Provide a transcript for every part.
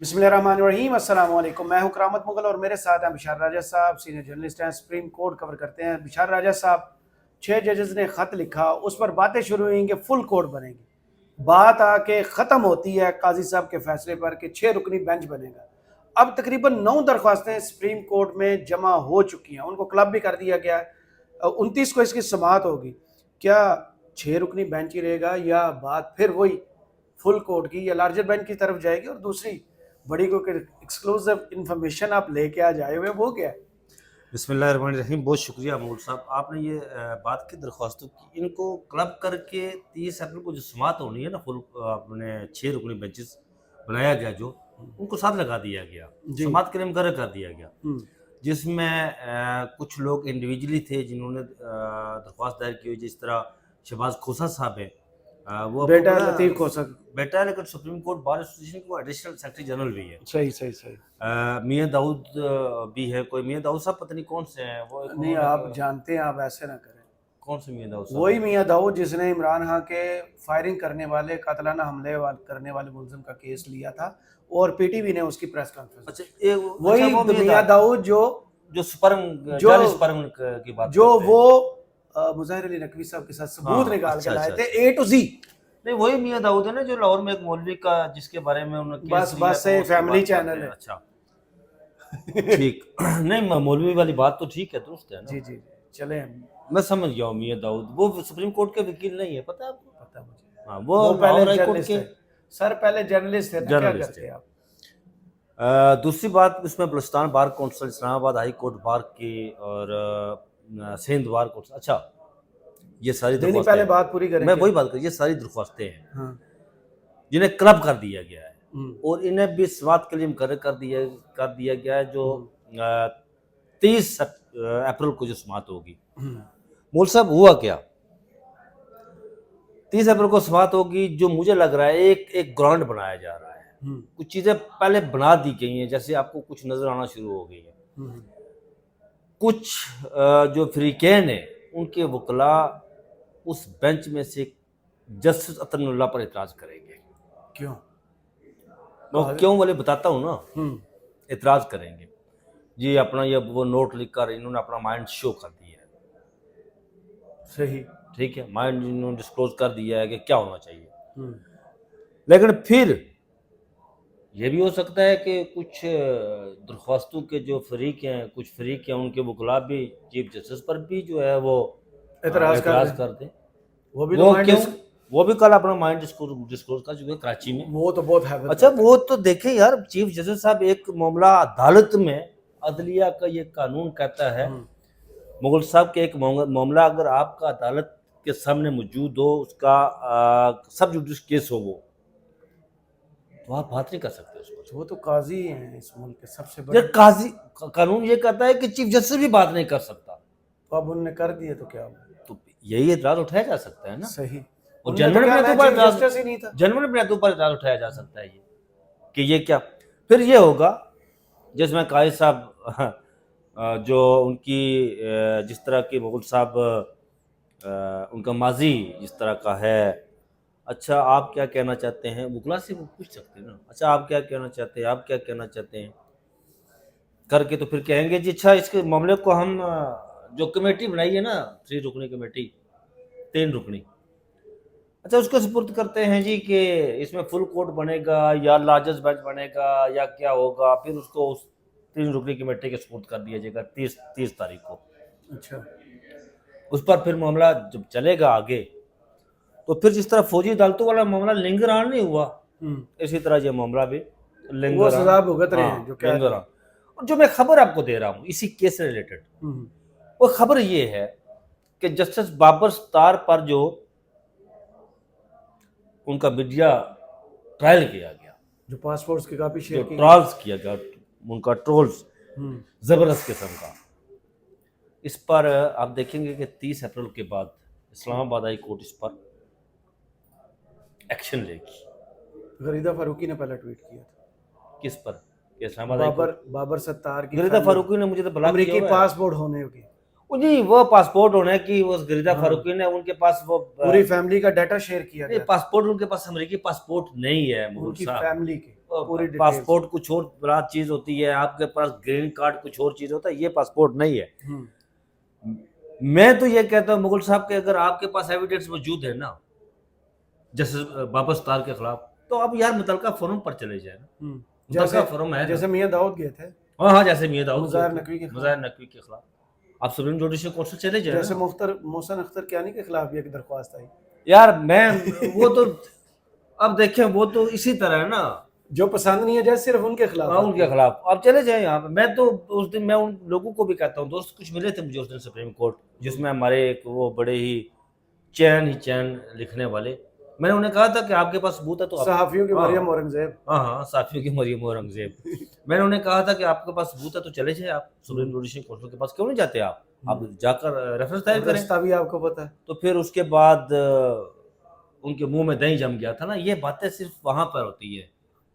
बिस्मिल्लाहिर्रहमानिर्रहीम अस्सलाम वालेकुम। मैं हूं करामत मुगल और मेरे साथ हैं बिशार राजा साहब, सीनियर जर्नलिस्ट हैं, सुप्रीम कोर्ट कवर करते हैं। बिशार राजा साहब, 6 जजेस ने ख़त लिखा, उस पर बातें शुरू हुई कि फुल कोर्ट बनेगी। बात आके ख़त्म होती है काजी साहब के फैसले पर कि 6 रुकनी बेंच बनेगा। अब तकरीबन 9 दरख्वास्तें सुप्रीम कोर्ट में जमा हो चुकी हैं, उनको क्लब भी कर दिया गया है। 29 को इसकी समाअत होगी। क्या 6 रुकनी बेंच ही रहेगा या बात फिर वही फुल कोर्ट की या लार्जर बेंच की तरफ जाएगी? और दूसरी बड़ी को एक्सक्लूसिव इंफॉर्मेशन आप लेके आ जाए हुए, वो क्या है? बिस्मिल्लाहिर्रहमानिर्रहीम। बहुत शुक्रिया मूल साहब, आपने ये बात की दरख्वास्तों की, इनको क्लब करके 30 अप्रैल को जो समाअत होनी है ना, फुल अपने 6 रुकनी बेंचेस बनाया गया, जो उनको साथ लगा दिया गया, समाअत के लिए मुकर्रर कर दिया गया, जिसमें कुछ लोग इंडिविजुअली थे जिन्होंने दरख्वास्त दायर की हुई। जिस तरह शहबाज खोसा साहब है, वो बेटा लतीफ खोसा बेटा है, लेकिन सुप्रीम कोर्ट बार एसोसिएशन के वो एडिशनल सेक्रेटरी जनरल भी है। सही सही सही। मियां दाऊद भी है, कोई मियां दाऊद साहब पता नहीं कौन से हैं वो। नहीं, आप जानते हैं, आप ऐसे ना करें। कौन से मियां दाऊद साहब? वही मियां दाऊद जिसने इमरान खान के फायरिंग करने वाले, कातलाना हमले करने वाले मुलजिम का केस लिया था और पीटीवी ने उसकी प्रेस कॉन्फ्रेंस। अच्छा, वही मियां दाऊद जो स्पर्म की बात जो वो मुज़ाहिर अली नकवी साहब के साथ सबूत निकाल के लाए थे ए टू जी। नहीं, वही मियां दाऊद है ना जो लाहौर में एक मौलवी का, जिसके बारे में उन्होंने बस से फैमिली चैनल है। अच्छा ठीक नहीं, मौलवी वाली बात तो ठीक है, दुरुस्त है ना। जी जी चले, मैं समझ गया हूँ। मियां दाऊद वो सुप्रीम कोर्ट के वकील नहीं है, पता है आपको? पता मुझे। हाँ, वो पहले जर्नलिस्ट थे। सर पहले जर्नलिस्ट थे, क्या करते आप? दूसरी बात, इसमें Balochistan bar council, Islamabad high court bar की और सिंध बार काउंसिल, अच्छा ये सारी दरख्वास्तें, पहले बात पूरी करें। मैं वही बात कर, ये सारी दरख्वास्तें हैं, हाँ। जिन्हें क्लब कर दिया गया है और इन्हें भी समाअत के लिए मुकर्रर कर दिया गया है, जो 30 अप्रैल को जो समाअत होगी। मूल साहब, हुआ क्या? 30 अप्रैल को समाअत होगी, जो मुझे लग रहा है एक ग्राउंड बनाया जा रहा है। कुछ चीजें पहले बना दी गई हैं, जैसे आपको कुछ नजर आना शुरू हो गई है। कुछ जो फ्रीकैन है, उनके वकला उस बेंच में से जस्टिस अतनुल्लाह पर इतराज करेंगे। क्यों? मैं क्यों वाले बताता हूँ ना। इतराज करेंगे जी, अपना ये वो नोट लिखकर इन्होंने अपना माइंड शो कर दिया है। सही, ठीक है, माइंड इन्होंने डिस्क्लोज कर दिया है कि क्या होना चाहिए। लेकिन फिर ये भी हो सकता है कि कुछ दरख्वास्तों के जो फरीक हैं, कुछ फरीक हैं, उनके वकला भी चीफ जस्टिस पर भी जो है वो इतराज कर दें। वो क्यों? वो भी कल अपना माइंड डिस्क्लोज कर चुके कराची में। वो तो बहुत है। अच्छा, वो तो देखें यार, चीफ जस्टिस साहब, एक मामला अदालत में, अदलिया का ये कानून कहता है, मुगल साहब के एक मामला अगर आपका अदालत के सामने मौजूद हो, उसका सब जुडिस केस हो, वो तो आप बात नहीं कर सकते उसको। वो तो काजी हैं इस मुल्क के सबसे बड़े। काजी कानून ये कहता है कि चीफ जस्टिस भी बात नहीं कर सकता। तो अब उन्होंने कर दिए तो क्या? तो यही एतराज उठाया जा सकता है ना। सही। और जनरल बिनातों पर इतराज उठाया जा सकता है ये कि ये क्या। फिर ये होगा जिसमें काजी साहब जो उनकी जिस तरह की मुगल साहब उनका माजी जिस तरह का है, अच्छा आप क्या कहना चाहते हैं, वकला से वो पूछ सकते हैं ना, अच्छा आप क्या कहना चाहते हैं, आप क्या कहना चाहते हैं करके, तो फिर कहेंगे जी अच्छा इसके मामले को हम जो कमेटी बनाई है ना, 3 रुकनी कमेटी, 3 रुकनी, अच्छा उसको सुपुर्द करते हैं जी कि इसमें फुल कोर्ट बनेगा या लार्जेस्ट बेंच बनेगा या क्या होगा। फिर उसको उस 3 रुकनी कमेटी के सुपुर्द कर दिया जाएगा 30 तारीख को। अच्छा, उस पर फिर मामला जब चलेगा आगे, तो फिर जिस तरह फौजी अदालतों वाला मामला लिंगरान नहीं हुआ, इसी तरह ये मामला भी लिंगरान भुगत रहे हैं। जो क्या लिंगरान, और जो मैं खबर आपको दे रहा हूँ इसी केस से रिलेटेड, वो खबर ये है कि जस्टिस बाबर सत्तार पर जो उनका मीडिया ट्रायल किया गया, जो पासपोर्ट्स की कॉपी शेयर की, ट्रायल्स किया गया, उनका ट्रोल्स जबरदस्त किस्म का, इस पर आप देखेंगे कि 30 अप्रैल के बाद इस्लामाबाद हाई कोर्ट इस पर एक्शन लेगी। गरीदा फारूकी ने पहले ट्वीट किया था। किस पर? इस्लामाबाद बाबर सत्तार की। गरीदा फारूकी ने मुझे तो ब्लॉक किया अमेरिकी पासपोर्ट होने की, जी वो पासपोर्ट होने की, वो गरीदा फारूकी ने उनके पास वो पूरी फैमिली का डाटा शेयर किया। पासपोर्ट उनके पास अमेरिकी पासपोर्ट नहीं है, उनकी फैमिली के। पूरी डिटेल्स। पासपोर्ट कुछ और बात चीज होती है, आपके पास ग्रीन कार्ड कुछ और चीज होता है, ये पासपोर्ट नहीं है। मैं तो ये कहता हूँ मुगल साहब के अगर आपके पास एविडेंस मौजूद है ना जैसे बाबर सत्तार के खिलाफ, तो आप यार मुतलका फोरम पर चले जाए ना। जैसे फोरम है जैसे मियां दाऊद गए थे, हाँ जैसे मियां दाऊद मुज़ाहिर नकवी के खिलाफ आप सुप्रीम जुडिशल कोर्ट से चले जाए। जैसे मोहसिन अख्तर कियानी के खिलाफ भी एक दरख्वास्त आई। यार मैं वो तो अब देखें वो तो इसी तरह है ना, जो पसंद नहीं है जैसे सिर्फ उनके खिलाफ, हाँ उनके खिलाफ आप चले जाए यहाँ पे। मैं तो उस दिन मैं उन लोगों को भी कहता हूँ, दोस्त कुछ मिले थे मुझे उस दिन सुप्रीम कोर्ट, जिसमें हमारे एक वो बड़े ही चैन लिखने वाले, मैंने उन्हें कहा था कि आपके पास सबूत है तो सहाफियों की मरियम औरंगजेब, हाँ सहाफियों की मरियम औरंगजेब मैंने उन्हें कहा था कि आपके पास सबूत है तो चले जाए आप सुप्रीम जुडिशल कोर्ट के पास, क्यों नहीं जाते आप जाकर रेफरेंस दायर करें। रास्ता भी आपको पता है। तो फिर उसके बाद उनके मुंह में दही जम गया था ना। ये बातें सिर्फ वहां पर होती है,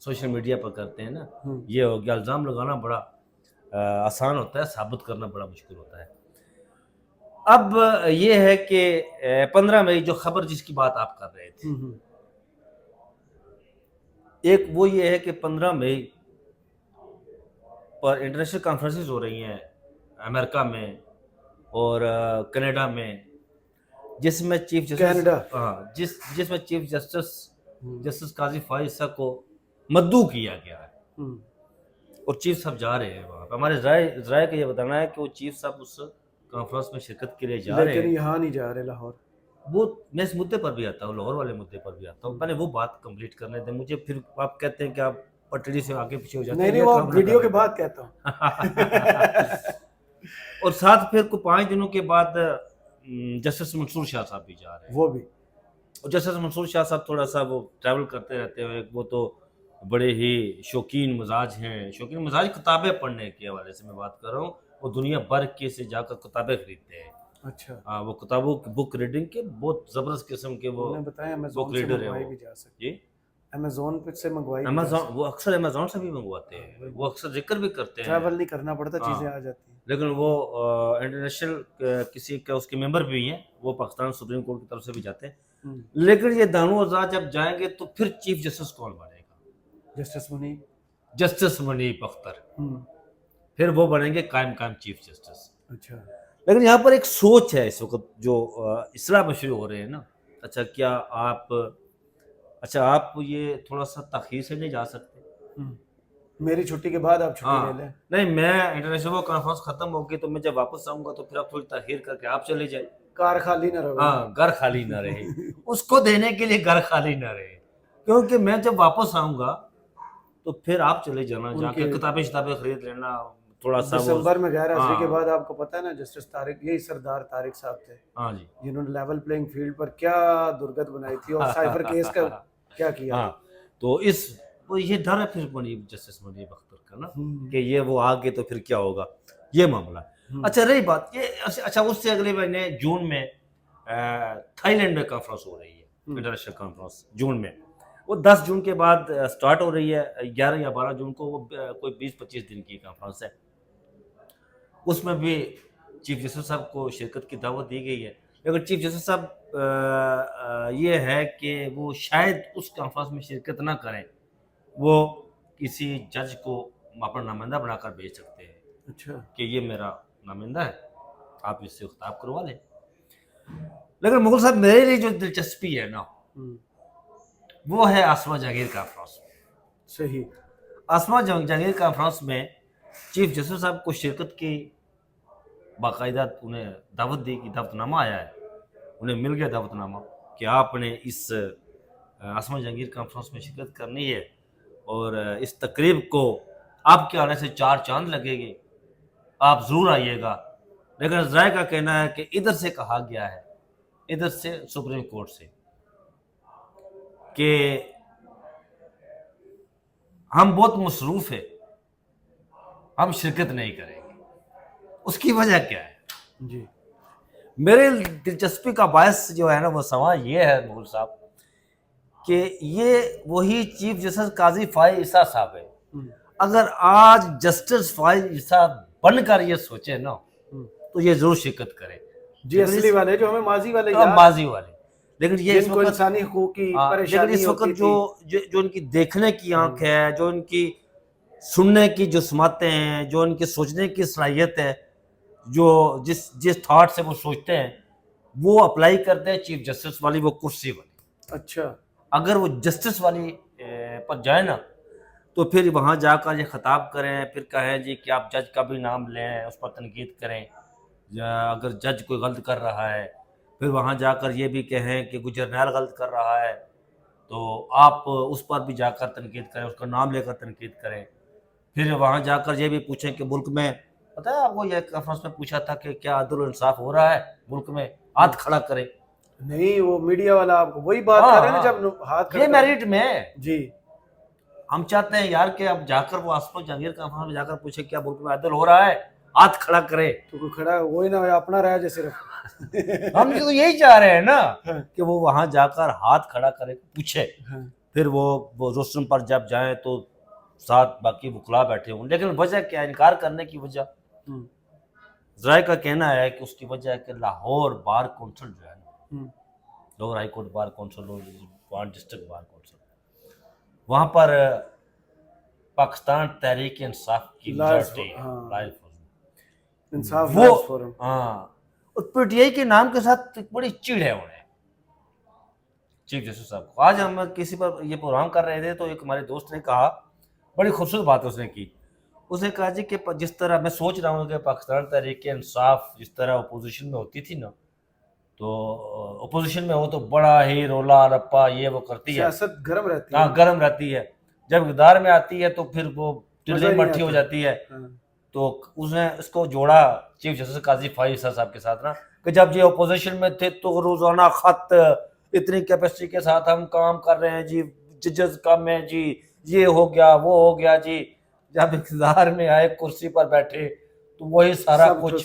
सोशल मीडिया पर करते हैं ना, ये हो गया। इल्ज़ाम लगाना बड़ा आसान होता है, साबित करना बड़ा मुश्किल होता है। अब ये है कि 15 मई जो खबर जिसकी बात आप कर रहे थे, एक वो ये है कि 15 मई पर इंटरनेशनल कॉन्फ्रेंसेस हो रही हैं अमेरिका में और कनाडा में, जिसमें चीफ जस्टिस जिसमें चीफ जस्टिस काजी फाइज ईसा को मद्दू किया गया है और चीफ साहब जा रहे हैं वहाँ पे। हमारे राय का ये बताना है कि वो चीफ साहब उस कॉन्फ्रेंस में शिरकत के लिए जा रहे हैं, लेकिन यहाँ नहीं जा रहे लाहौर। वो मैं इस मुद्दे पर भी आता हूँ, लाहौर वाले मुद्दे पर भी आता हूँ। मैंने वो बात कंप्लीट करने दें मुझे, फिर आप कहते हैं कि आप पटड़ी से आगे पीछे हो जाते हैं। नहीं वो वीडियो के बाद कहता हूँ। और साथ फिर को 5 दिनों के बाद जस्टिस मंसूर शाह साहब भी जा रहे हैं, वो भी। और जस्टिस मंसूर शाह साहब थोड़ा सा वो ट्रैवल करते रहते हैं, वो तो बड़े ही शौकीन मिजाज हैं। शौकीन मिजाज किताबें पढ़ने के हवाले से मैं बात कर रहा हूँ, वो दुनिया भर के से जाकर किताबें खरीदते हैं। अच्छा। वो किताबों की बुक रीडिंग के बहुत जबरदस्त किस्म के वो बताया बुक रीडर है भी जा सकते। जी अमेज़न पे से मंगवाई, अमेज़न वो अक्सर अमेज़न से भी मंगवाते हैं, वो अक्सर जिक्र भी करते हैं, ट्रैवल नहीं करना पड़ता, चीज़ें आ जाती हैं। लेकिन वो इंटरनेशनल किसी का उसके मेंबर भी हैं, वो पाकिस्तान सुप्रीम कोर्ट की तरफ से भी जाते हैं। लेकिन ये दानू आज़ाद जब जाएंगे तो फिर चीफ जस्टिस कौन बनेगा? जस्टिस मुनीब अख्तर, फिर वो बनेंगे कायम चीफ जस्टिस। अच्छा। लेकिन यहाँ पर एक सोच है इस वक्त जो इस्लाह में शुरू हो रहे हैं ना। अच्छा क्या आप ये थोड़ा सा ताखीर से नहीं जा सकते? मेरी छुट्टी के बाद आप छुट्टी ले लें। नहीं, मैं इंटरनेशनल कॉन्फ्रेंस खत्म होगी तो मैं जब वापस आऊंगा तो फिर आप थोड़ी ताखीर करके आप चले जाए, कार खाली ना रहे। हाँ घर खाली ना रहे उसको देने के लिए घर खाली ना रहे, क्योंकि मैं जब वापस आऊंगा तो फिर आप चले जाना, जाके किताबें खरीद लेना थोड़ा सा। दिसंबर में गैर हाजिरी के बाद आपको पता है ना जस्टिस तारिक, यही सरदार तारिक साहब थे, हाँ जी, जिन्होंने लेवल प्लेइंग फील्ड पर क्या दुर्गत बनाई थी और साइफर केस का क्या किया। तो ये डर है फिर जस्टिस मुनीब अख्तर का ना कि ये वो आगे तो फिर क्या होगा ये मामला। अच्छा रही बात ये, अच्छा उससे अगले महीने जून में थाईलैंड में कॉन्फ्रेंस हो रही है, इंटरनेशनल कॉन्फ्रेंस जून में, वो 10 जून के बाद स्टार्ट हो रही है, 11 या 12 जून को वो कोई 20-25 दिन की कॉन्फ्रेंस है। उसमें भी चीफ जस्टिस साहब को शिरकत की दावत दी गई है, लेकिन चीफ जस्टिस साहब ये है कि वो शायद उस कॉन्फ्रेंस में शिरकत ना करें, वो किसी जज को अपना नुमाइंदा बनाकर भेज सकते हैं। अच्छा। कि ये मेरा नुमाइंदा है, आप इससे खिताब करवा लें। लेकिन मुगल साहब मेरे लिए जो दिलचस्पी है ना वो है आसमा जहांगीर कॉन्फ्रेंस। सही। आसमा जहांगीर कॉन्फ्रेंस में चीफ जस्टिस साहब को शिरकत की बाकायदा उन्हें दावत दी कि दावतनामा आया है, उन्हें मिल गया दावतनामा कि आपने इस आसमा जहांगीर कॉन्फ्रेंस में शिरकत करनी है और इस तकरीब को आपके आने से 4 चांद लगेंगे, आप ज़रूर आइएगा। लेकिन राय का कहना है कि इधर से कहा गया है, इधर से सुप्रीम कोर्ट से, कि हम बहुत मसरूफ है, हम शिरकत नहीं करेंगे। उसकी वजह क्या है जी? मेरे दिलचस्पी का बायस जो है ना वो सवाल ये है मुगल साहब कि ये वही चीफ जस्टिस काजी फाइज ईसा साहब है। अगर आज जस्टिस फाइज ईसा बनकर ये सोचे ना तो ये जरूर शिरकत करे। जी असली वाले जो हमें माजी वाले लेकिन ये इस जिनको वक्त इंसानी हकूक की लेकिन परेशानी इस वक्त होती जो इनकी देखने की आंख है, जो इनकी सुनने की जो समातें हैं, जो इनकी सोचने की सलाहियत है, जो जिस थॉट से वो सोचते हैं वो अप्लाई करते हैं चीफ जस्टिस वाली वो कुर्सी वाली। अच्छा, अगर वो जस्टिस वाली पर जाए ना तो फिर वहाँ जाकर ये खिताब करें, फिर कहें जी कि आप जज का भी नाम लें, उस पर तनकीद करें, या अगर जज कोई गलत कर रहा है फिर वहाँ जाकर ये भी कहें कि कोई जर्नैल गलत कर रहा है तो आप उस पर भी जाकर तनकीद करें, उसका नाम लेकर तनकीद करें। फिर वहाँ जाकर ये भी पूछें कि मुल्क में, पता है आपको, यह कॉन्फ्रेंस में पूछा था कि क्या अदल और इंसाफ हो रहा है मुल्क में, हाथ खड़ा करें। नहीं वो मीडिया वाला आपको वही बात हाँ, कर रहे हैं ना, जब हाथ ये खड़ा मेरिट में है। जी, हम चाहते हैं यार कि अब जाकर वो आसपास जहांगीर कॉन्फ्रेंस में जाकर पूछे क्या मुल्क में अदल हो रहा है, हाथ खड़ा करे। तो कोई खड़ा वही ना अपना रहा है सिर्फ हम तो यही चाह रहे हैं ना हाँ। कि वो वहां जाकर हाथ खड़ा करे, पूछे। हाँ। फिर वो रोस्टम पर जब जाएं तो साथ बाकी वकला बैठे हों, लेकिन वजह क्या, इनकार करने की वजह जराए का कहना है कि उसकी वजह है कि लाहौर बार कौंसिल जो है ना, Lahore high court bar council और वहाँ डिस्ट्रिक्ट बार कौंसिल, वहाँ पर पाकिस्तान तहरीक इंसाफ की मेजॉरिटी है, इंसाफ वो और पीटीआई के नाम के साथ बड़ी चिढ़ है उन्हें चीफ जस्टिस साहब को। आज हम किसी पर ये प्रोग्राम कर रहे थे तो एक हमारे दोस्त ने कहा, बड़ी खूबसूरत बात उसने की, उसने कहा जी कि जिस तरह मैं सोच रहा हूँ कि पाकिस्तान तहरीक इंसाफ जिस तरह अपोजिशन में होती थी ना, तो अपोजिशन में हो तो बड़ा ही रोला रप्पा ये वो करती है, सियासत गर्म रहती है। हाँ गर्म रहती है, जब इक़्तिदार में आती है तो फिर वो टिल्ली मट्ठी हो जाती है। तो उसने इसको जोड़ा चीफ जस्टिस काजी फाइज साहब के साथ ना, कि जब ये अपोजिशन में थे तो रोजाना खत, इतनी कैपेसिटी के साथ हम काम कर रहे हैं जी, जजेस कम है जी, ये हो गया वो हो गया जी, जब इक़्तिदार में आए कुर्सी पर बैठे तो वही सारा कुछ।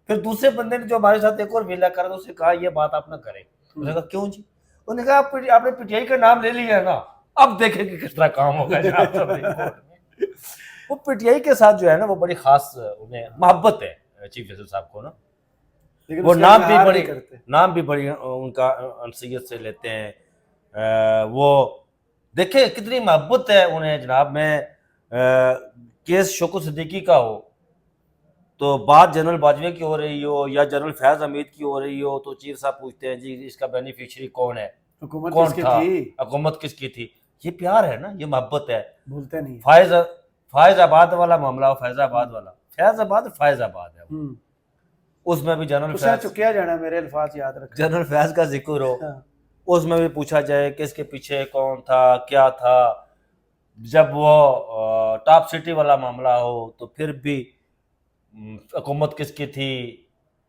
फिर दूसरे बंदे ने जो हमारे साथ एक और वेला करा, उसने कहा ये बात आप ना करें। उसने कहा क्यों जी? उन्होंने कहा आपने पीटीआई का नाम ले लिया ना, अब देखेंगे किस तरह काम होगा जनाब सुप्रीम कोर्ट में। वो पीटीआई के साथ जो है ना वो बड़ी खास उन्हें मोहब्बत है चीफ जस्टिस साहब को ना, वो नाम भी बड़ी उनका अनसीयत से लेते हैं। वो देखे कितनी मोहब्बत है उन्हें जनाब में। केस शौकत सिद्दीकी का हो तो बात जनरल बाजवे की हो रही हो या जनरल फैज हमीद की हो रही हो तो चीफ साहब पूछते हैं जी इसका बेनिफिशियरी कौन है, कौन था, हुकूमत किसकी थी। ये प्यार है ना, ये मोहब्बत है, भूलते नहीं। फैजाबाद वाला मामला, फैजाबाद है, उसमें भी जनरल फैज क्या जाना, मेरे अल्फाज याद रख, जनरल फैज का जिक्र हो, उसमें भी पूछा जाए किसके पीछे कौन था क्या था। जब वो टॉप सिटी वाला मामला हो तो फिर भी हुकूमत किसकी थी,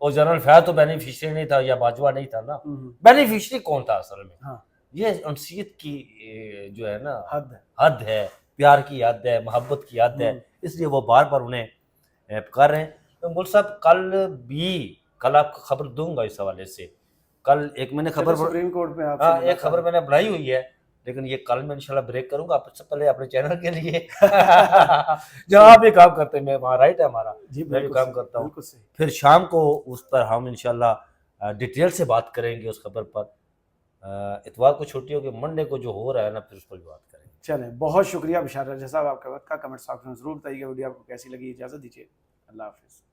और जनरल फैज तो बेनिफिशियरी नहीं था या बाजवा नहीं था ना, बेनिफिशियरी कौन था असल में। हाँ। ये अनसीयत की जो है ना हद है, प्यार की हद है, मोहब्बत की हद है, इसलिए वो बार बार उन्हें कर रहे हैं। तो मुल्क साहब कल आपको खबर दूंगा इस हवाले से। कल एक मैंने खबर सुप्रीम कोर्ट में एक खबर मैंने बढ़ाई हुई है, लेकिन ये कल मैं इंशाल्लाह ब्रेक करूंगा सबसे पहले अपने चैनल के लिए जहाँ आप भी काम करते हैं, मैं वहाँ राइट है हमारा, मैं भी काम करता हूँ। फिर शाम को उस पर हम इंशाल्लाह डिटेल से बात करेंगे उस खबर पर। इतवार को छुट्टी होगी, मंडे को जो हो रहा है ना फिर उस पर भी बात करेंगे। चलें, बहुत शुक्रिया बिशार राजा साहब, आपका वक्त का कमेंट सेक्शन में जरूर बताइएगा वीडियो आपको कैसी लगी। इजाज़त दीजिए, अल्लाह हाफिज़।